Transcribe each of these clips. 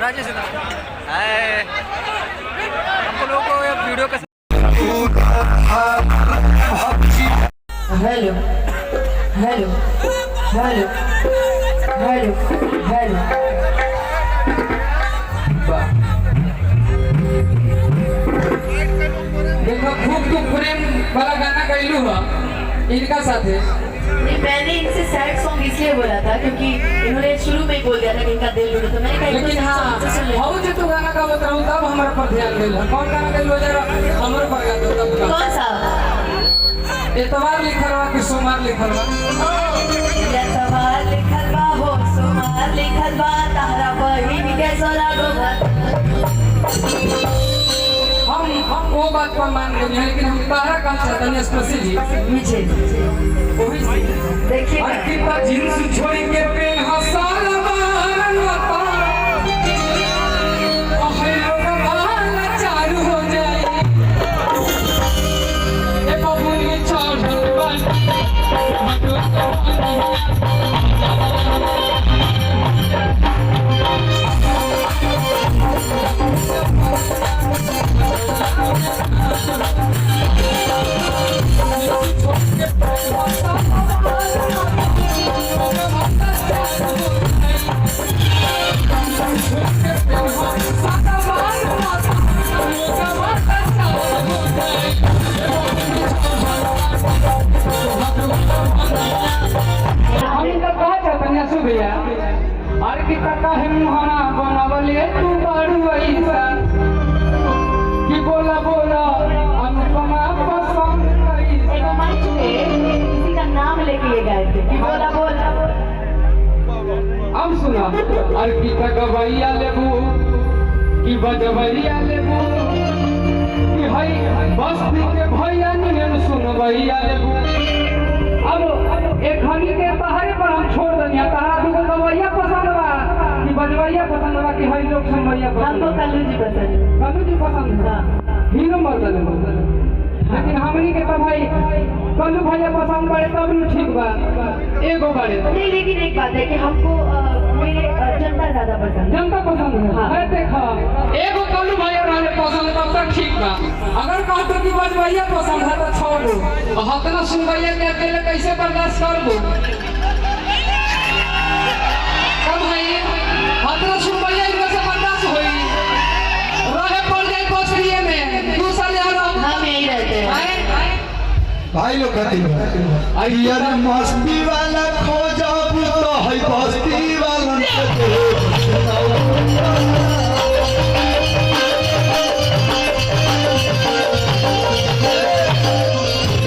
राजेश हाय हम लोगों को ये वीडियो का hello hello hello hello hello देखो खूब तू प्रेम वाला गाना गैलू हो इनका साथ है। नहीं, मैंने इनसे सैड सॉन्ग इसलिए बोला था क्योंकि इन्होंने शुरू में ही बोल दिया था कि इनका दिल टूटा, तो मैंने कहा लेकिन हाँ हाउ जे तू गाना गावत रहू तब हमारे पर ध्यान देल। कौन गाना गैलू जरा हमर पर गा दो तब गा। कौन सा? एतवार लिखल बा कि सोमवार लिखल बा? एतवार लिखल बा हो सोमवार लिखल बा तारा बहिन के सोरा गोबर। हम वो बात पर मान गए लेकिन हम तारा का चाहते हैं स्पेशली जी मुझे वही देखिए और कितना जींस छोड़ के पेन हसाल मारनता ओहे कमाल चालू हो जाए ए बाबूनी चढ़ल बन और की तका है मुहाना बनावले तू बाड़ू ऐसा कि बोला बोला अनुपमा पसंद कैसा। एक मंच पे किसी का नाम लेके ये गाए थे कि बोला बोला। अब सुना और की तका भैया लेबू कि बजबैया लेबू कि हई बस्ती के भैया नियन सुन भैया लेबू। अब एक घड़ी के बाहर पर हम छोड़ दनिया तारा दुगो गवैया पसंद बा कि बजवैया पसंद बा कि हई लोग सुनवैया पसंद। हमको कल्लू जी पसंद है। कल्लू जी पसंद है हीरो मर्दन लेकिन हमनी के तो भाई कल्लू भैया पसंद पड़े तब भी ठीक बा एगो बड़े नहीं, लेकिन एक बात है कि हमको मेरे जनता ज्यादा पसंद है। जनता पसंद है। हाँ। अरे देखा एगो कल्लू भैया रहने पसंद तब तक ठीक बा। अगर कहते कि बजवैया पसंद है तो छोड़ दो और हतना सुनवैया के अकेले कैसे बर्दाश्त कर दो। कब भाई हतना सुनवैया इनमें से बर्दाश्त होई रहे पड़ जाए पोछड़िए में 2 साल यहाँ हम यही रहते हैं। भाई लोग कहते हैं यार मस्ती वाला खो जाओ तो है बस्ती वाला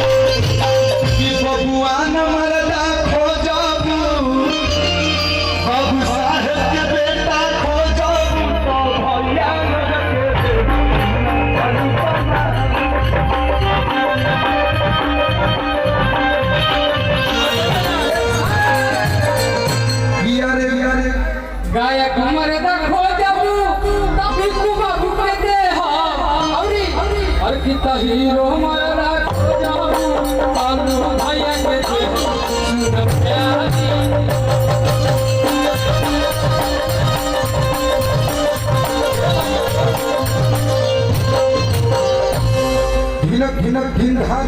कि बबुआ न मरदा खो जाओ बाबू साहब के बेटा खो जाओ तो भैया गायक मरदा खो जाबू तभी बाबू के दे और कितना हीरो मरदा खो जाबू कानू भैया के दे सुन प्यारी। धिनक धिनक धिन धान